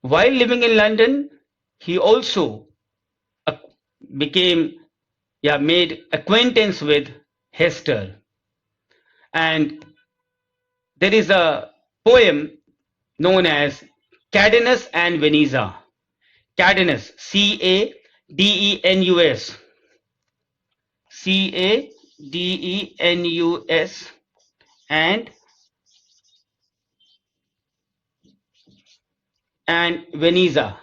while living in London, he also made acquaintance with Hester. And there is a poem known as Cadenus and Veneza. Cadenus, Cadenus, Cadenus, and Veneza.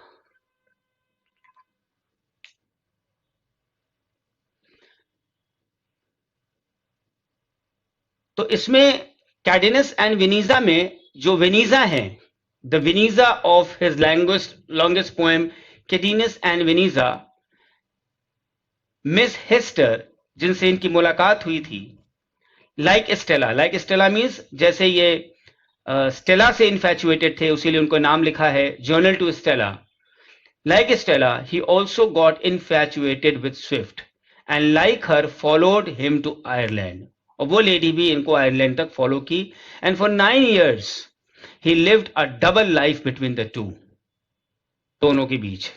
तो इसमें कैडेनस and Venija में जो Vanessa है, the Vanessa of his longest poem Cadenus and Vanessa, miss Hester जिनसे इनकी मुलाकात हुई थी, लाइक स्टेला मीन्स जैसे ये स्टेला से इन्फैचुएटेड थे, उसीलिए उनको नाम लिखा है journal to Stella. Like Stella, he also got infatuated with Swift and like her followed him to Ireland. और वो लेडी भी इनको आयरलैंड तक फॉलो की. And for 9 years he lived a double life between the two, दोनों के बीच.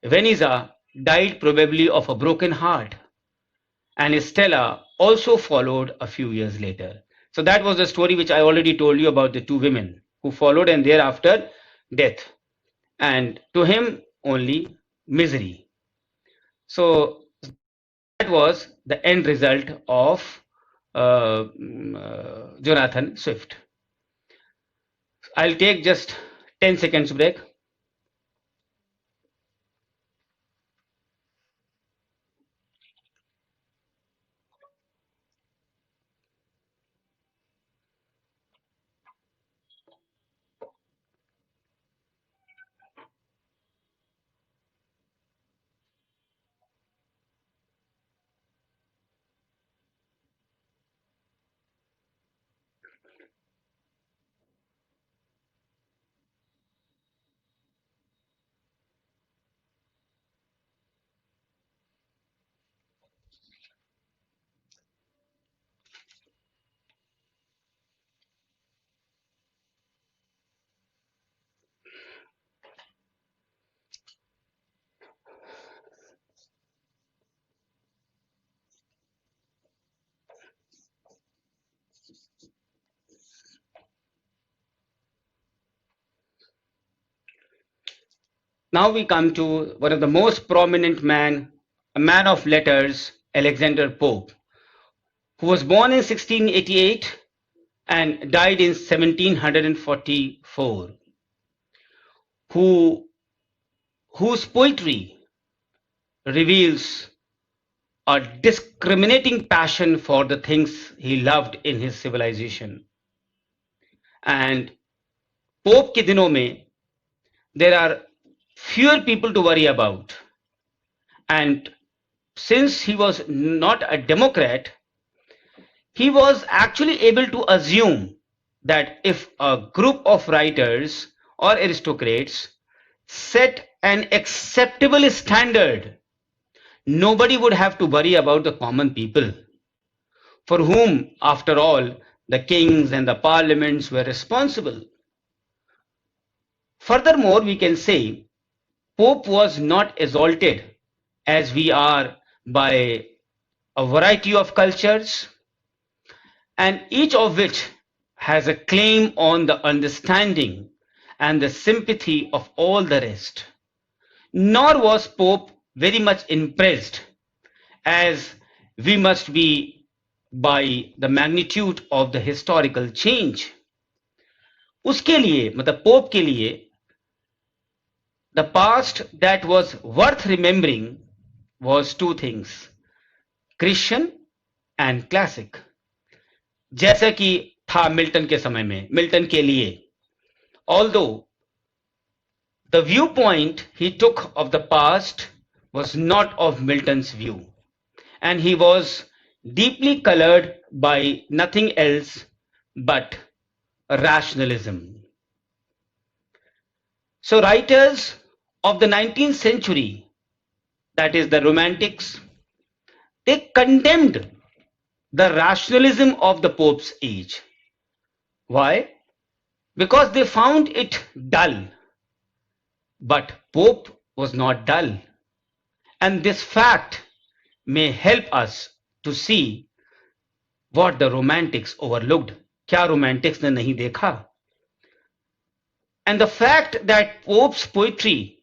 Veniza died probably of a broken heart, and Stella also followed a few years later. So that was the story which I already told you about the two women who followed, and thereafter death. And to him only misery. So that was the end result of Jonathan Swift. I'll take just 10 seconds break. Now we come to one of the most prominent man, a man of letters, Alexander Pope, who was born in 1688 and died in 1744, who, whose poetry reveals a discriminating passion for the things he loved in his civilization. And Pope के दिनों में there are fewer people to worry about. And since he was not a Democrat, he was actually able to assume that if a group of writers or aristocrats set an acceptable standard, nobody would have to worry about the common people, for whom, after all, the kings and the parliaments were responsible. Furthermore, we can say Pope was not exalted as we are by a variety of cultures, and each of which has a claim on the understanding and the sympathy of all the rest. Nor was Pope very much impressed, as we must be, by the magnitude of the historical change. उसके लिए मतलब pope के लिए the past that was worth remembering was two things, Christian and classic. जैसा कि था Milton के समय में, मिल्टन के लिए, although the viewpoint he took of the past was not of Milton's view, and he was deeply colored by nothing else but rationalism. So writers of the 19th century, that is the Romantics, they condemned the rationalism of the Pope's age. Why? Because they found it dull. But Pope was not dull. And this fact may help us to see what the Romantics overlooked. क्या Romantics ने नहीं देखा? And the fact that Pope's poetry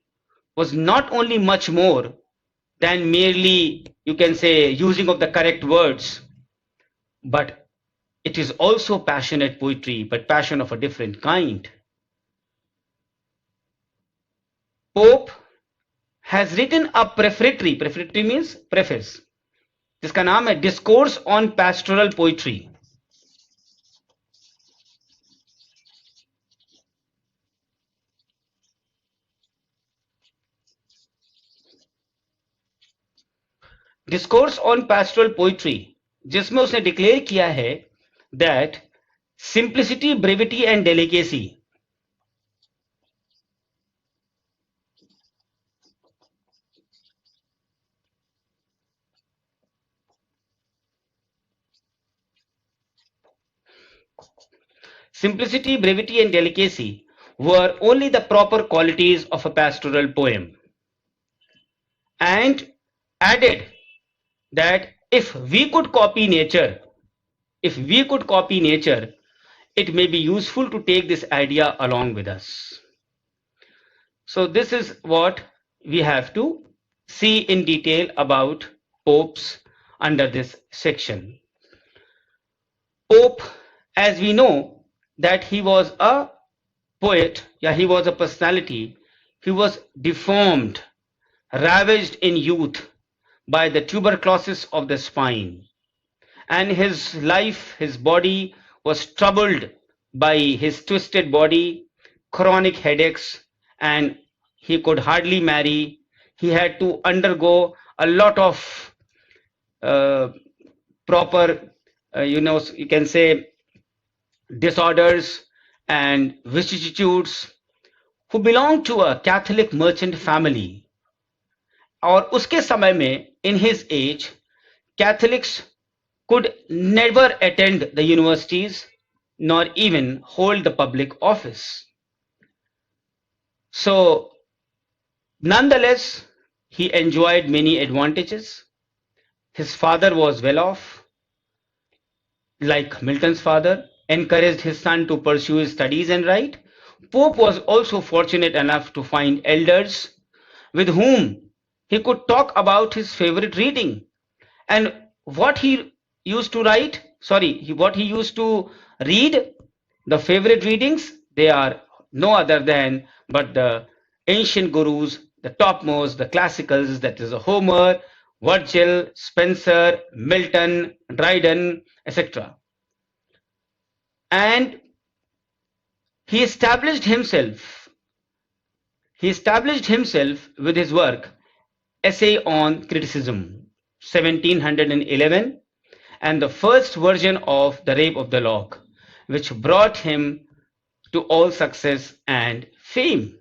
was not only much more than merely, you can say, using of the correct words, but it is also passionate poetry, but passion of a different kind. Pope has written a prefatory means preface, जिसका नाम है Discourse on Pastoral Poetry. Discourse on pastoral poetry, जिसमें उसने declare किया है that simplicity, brevity and delicacy simplicity, brevity, and delicacy were only the proper qualities of a pastoral poem, and added that if we could copy nature, it may be useful to take this idea along with us. So this is what we have to see in detail about popes under this section. Pope, as we know, that he was a poet, yeah, he was a personality. He was deformed, ravaged in youth by the tuberculosis of the spine, and his life, his body was troubled by his twisted body, chronic headaches, and he could hardly marry. He had to undergo a lot of uh, proper, you can say, disorders and vicissitudes. Who belonged to a Catholic merchant family, और उसके समय में in his age Catholics could never attend the universities nor even hold the public office. So, nonetheless, he enjoyed many advantages. His father was well off, like Milton's father, encouraged his son to pursue his studies and write. Pope was also fortunate enough to find elders with whom he could talk about his favorite reading and what he used to write. What he used to read, the favorite readings, they are no other than but the ancient gurus, the topmost, the classicals, that is Homer, Virgil, Spencer, Milton, Dryden, etc. And he established himself with his work Essay on Criticism, 1711, and the first version of The Rape of the Lock, which brought him to all success and fame.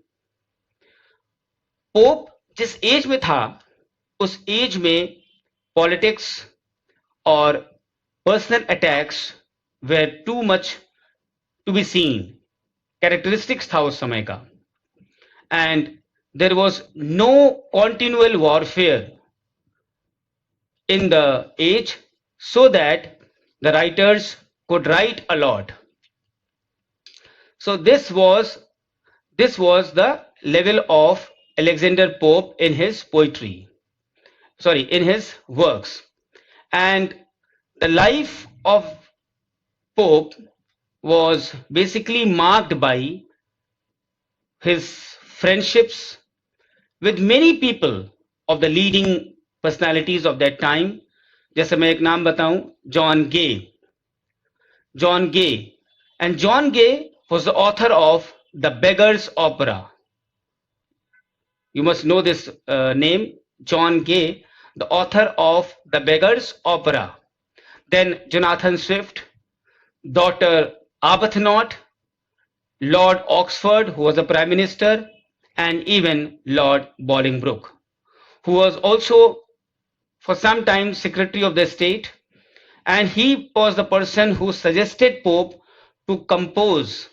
Pope जिस age में था, उस age में politics और personal attacks were too much to be seen. Characteristics था उस समय का, and there was no continual warfare in the age, so that the writers could write a lot. So this was the level of Alexander Pope in his poetry, in his works. And the life of Pope was basically marked by his friendships with many people of the leading personalities of that time. जैसे मैं एक नाम बताऊं, John Gay. And John Gay was the author of The Beggar's Opera. You must know this name, John Gay, the author of The Beggar's Opera. Then Jonathan Swift, Dr. Arbuthnot, Lord Oxford, who was a prime minister, and even Lord Bolingbroke, who was also for some time Secretary of the State, and he was the person who suggested Pope to compose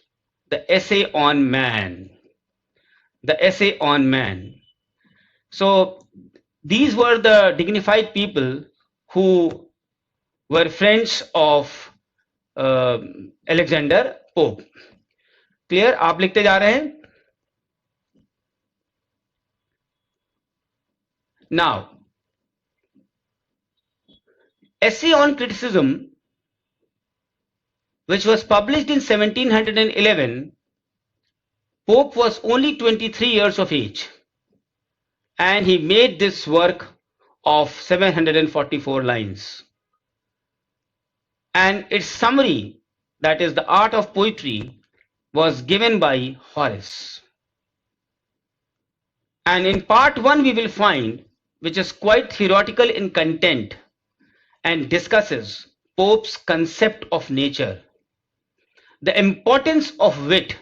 the Essay on Man. The Essay on Man. So these were the dignified people who were friends of Alexander Pope. Clear? आप लिखते जा रहे हैं? Now, Essay on Criticism, which was published in 1711, Pope was only 23 years of age, and he made this work of 744 lines. And its summary, that is the art of poetry, was given by Horace. And in part 1 we will find, which is quite theoretical in content and discusses Pope's concept of nature, the importance of wit,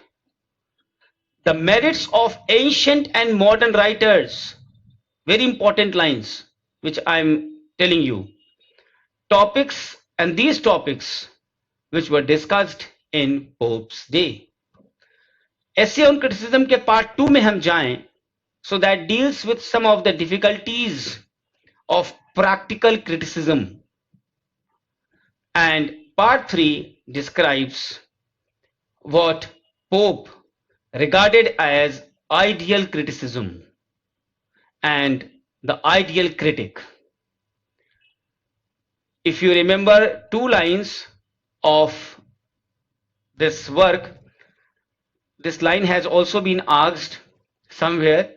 the merits of ancient and modern writers, very important lines which I'm telling you, topics, and these topics which were discussed in Pope's day. Essay on criticism के part 2 में हम जाएं, so that deals with some of the difficulties of practical criticism, and part 3 describes what Pope regarded as ideal criticism and the ideal critic. If you remember 2 lines of this work, this line has also been asked somewhere.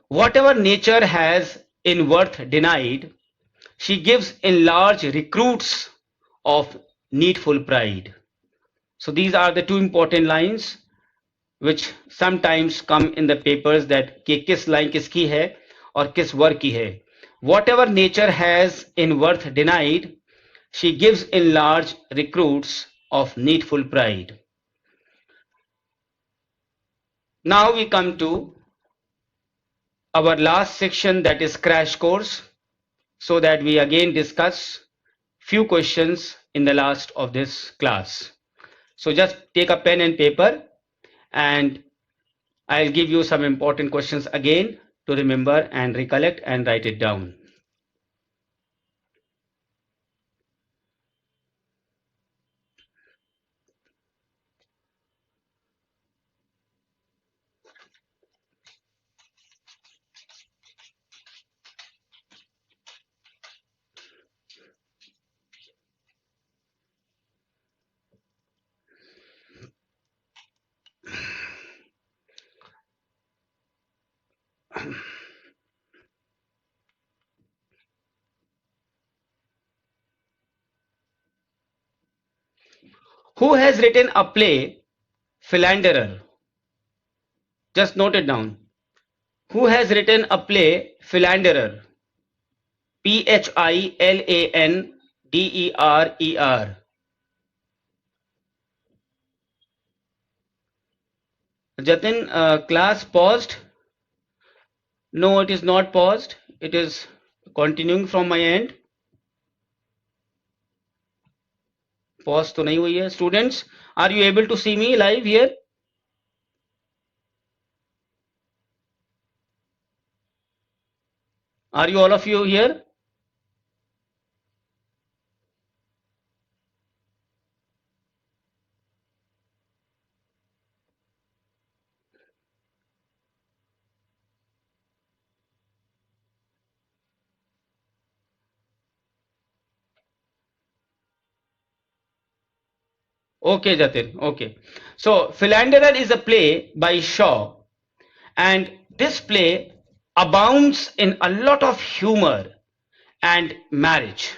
Whatever nature has in worth denied, she gives in large recruits of needful pride. So these are the 2 important lines which sometimes come in the papers, that कि किस line किसकी है और किस वर्ग की है. Whatever nature has in worth denied, she gives in large recruits of needful pride. Now we come to our last section, that is crash course, so that we again discuss few questions in the last of this class. So just take a pen and paper, and I'll give you some important questions again to remember and recollect and write it down. Who has written a play, Philanderer? Just note it down. Who has written a play, Philanderer? Philanderer. Jatin, class paused? No, it is not paused. It is continuing from my end. Pause to nahi hui hai. Students, are you able to see me live here? Are you all of you here? Okay, Jatin. Okay. So, Philanderer is a play by Shaw, and this play abounds in a lot of humor and marriage.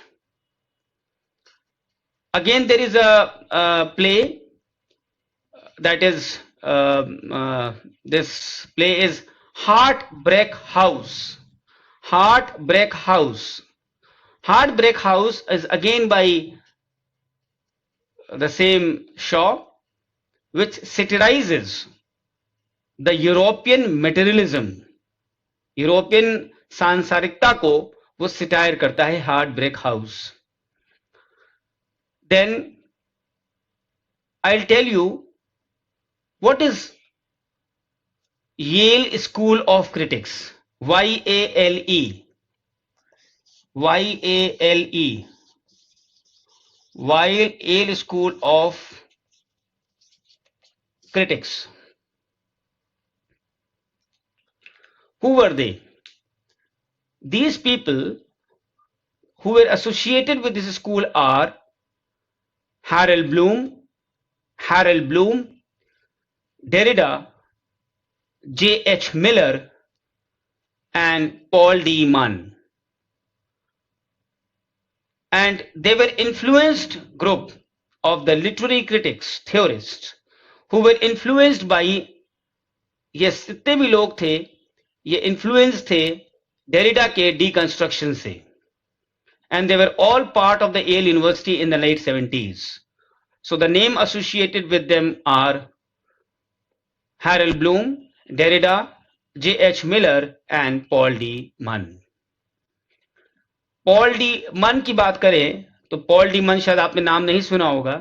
Again, there is a play that is, this play is Heartbreak House. Heartbreak House. Heartbreak House is again by the same Shaw, which satirizes the European materialism. European सांसारिकता को वो satire करता है Heartbreak House. Then I'll tell you what is Yale School of Critics. YALE. YALE. Yale School of Critics. Who were they? These people who were associated with this school are Harold Bloom, Derrida, J.H. Miller, and Paul D. Mann. And they were influenced group of the literary critics, theorists, who were influenced by, ये जितने भी लोग थे, ये influence थे Derrida के deconstruction से. And they were all part of the Yale University in the late 70s. So the name associated with them are Harold Bloom, Derrida, J.H. Miller, and Paul D. Mann. Paul D मन की बात करें तो Paul D मन शायद आपने नाम नहीं सुना होगा.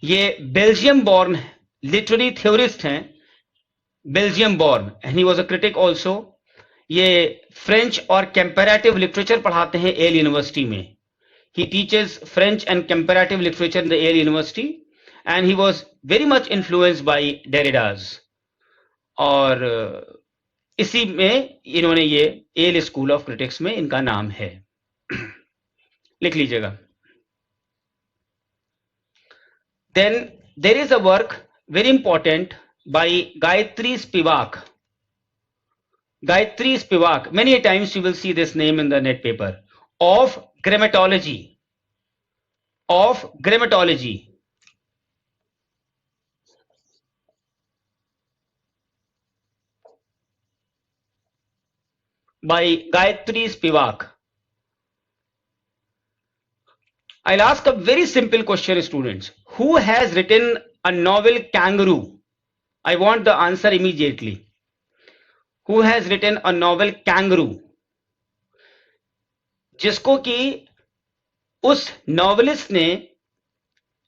ये बेल्जियम बॉर्न लिटरेरी थ्योरिस्ट हैं, Belgium born, and he was a critic also. ये फ्रेंच और कंपैरेटिव लिटरेचर पढ़ाते हैं येल यूनिवर्सिटी में। He teaches French and comparative literature in the Yale University, and he was very much influenced by Derrida's. और इसी में इन्होंने ये येल स्कूल ऑफ क्रिटिक्स में इनका नाम है। लिख लीजिएगा। Then there is a work very important by Gayatri Spivak. Gayatri Spivak, many times you will see this name in the net paper, of grammatology. Of grammatology. By Gayatri Spivak. I'll ask a very simple question, students. Who has written a novel Kangaroo? I want the answer immediately. Who has written a novel Kangaroo? जिसको कि उस novelist ने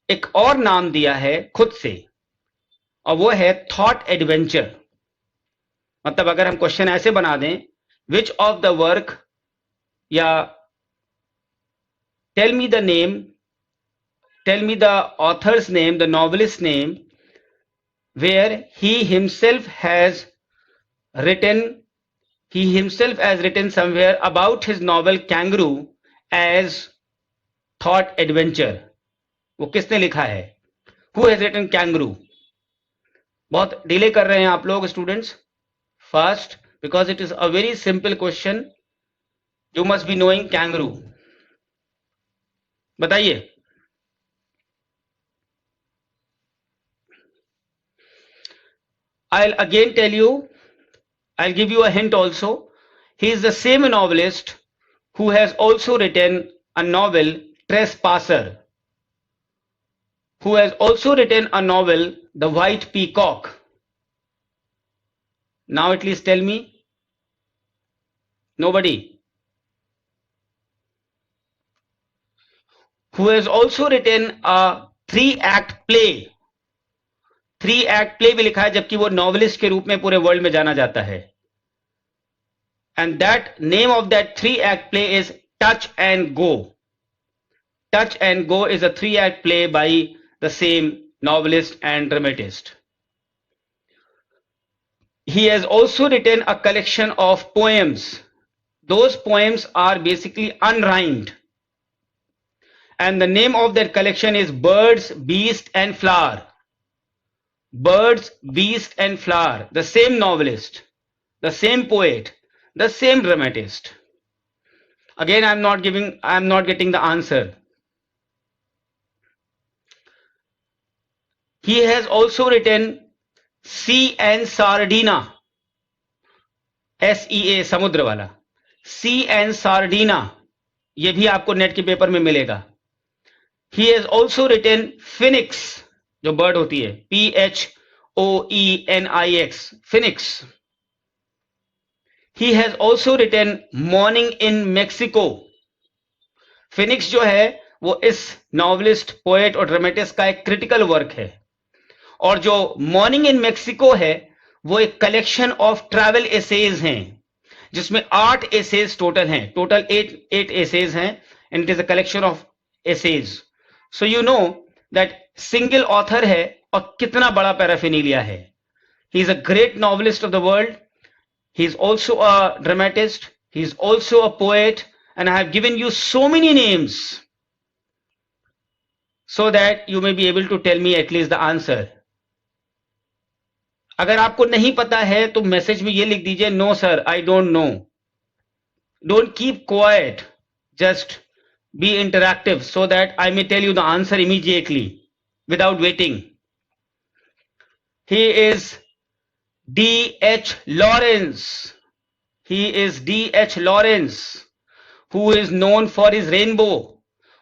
एक और नाम दिया है खुद से, और वो है थॉट एडवेंचर। मतलब अगर हम क्वेश्चन ऐसे बना दें, विच ऑफ द वर्क, या tell me the name, tell me the author's name, the novelist's name, where he himself has written somewhere about his novel Kangaroo as thought adventure. वो किसने लिखा है? Who has written Kangaroo? बहुत delay कर रहे हैं आप लोग students. First, because it is a very simple question, you must be knowing Kangaroo. बताइए। I'll again tell you, I'll give you a hint also. He is the same novelist who has also written a novel, Trespasser, who has also written a novel, The White Peacock. Now at least tell me. Nobody. Who has also written a 3-act play. 3-act play भी लिखा है, जबकि वो novelist के रूप में पूरे world में जाना जाता है। And that name of that 3-act play is Touch and Go. Touch and Go is a 3-act play by the same novelist and dramatist. He has also written a collection of poems. Those poems are basically unrhymed. And the name of that collection is Birds, Beast and Flower. Birds, Beast and Flower. The same novelist, the same poet, the same dramatist. Again, I'm not getting the answer. He has also written Sea and Sardina. SEA, समुद्र वाला। Sea and Sardina, ये भी आपको net के paper में मिलेगा। He has also written Phoenix, जो bird होती है, PHOENIX, Phoenix. He has also written Morning in Mexico. Phoenix जो है वो इस नॉवलिस्ट, पोएट और ड्रामेटिस्ट का एक क्रिटिकल वर्क है, और जो मॉर्निंग इन मेक्सिको है वो एक कलेक्शन ऑफ ट्रैवल एसेज हैं, जिसमें 8 एसेज टोटल हैं, टोटल 8 एसेज हैं, and it is a collection of essays. So you know that single author है और कितना बड़ा पैराफिनीलिया है। He is a great novelist of the world, he is also a dramatist, he is also a poet, and I have given you so many names so that you may be able to tell me at least the answer. अगर आपको नहीं पता है तो message में ये लिख दीजिए, no sir I don't know. Don't keep quiet, just be interactive so that I may tell you the answer immediately without waiting. He is D.H. Lawrence. He is D.H. Lawrence, who is known for his Rainbow,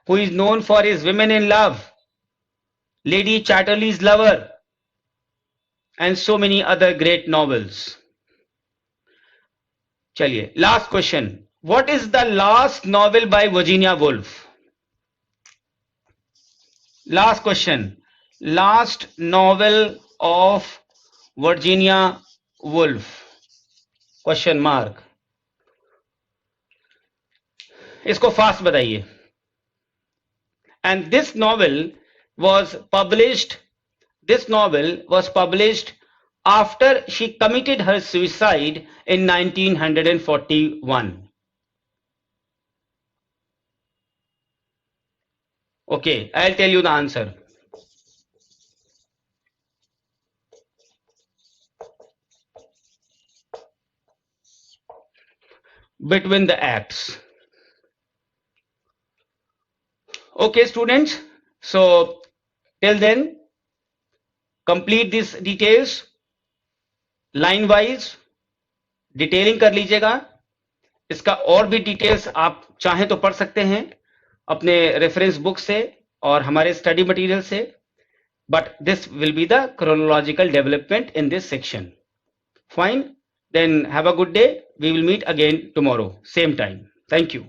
who is known for his Women in Love, Lady Chatterley's Lover, and so many other great novels. चलिए, last question. What is the last novel by Virginia Woolf? Last question. last novel of Virginia Woolf? Question mark. इसको fast बताइए. And this novel was published after she committed her suicide in 1941. Okay, I'll tell you the answer. Between the Acts. Okay, students. So till then, complete these details line wise. Detailing कर लीजिएगा. इसका और भी details आप चाहें तो पढ़ सकते हैं अपने रेफरेंस बुक से और हमारे स्टडी मटेरियल से. But this will be the chronological development in this section. Fine. Then have a good day. We will meet again tomorrow, same time. Thank you.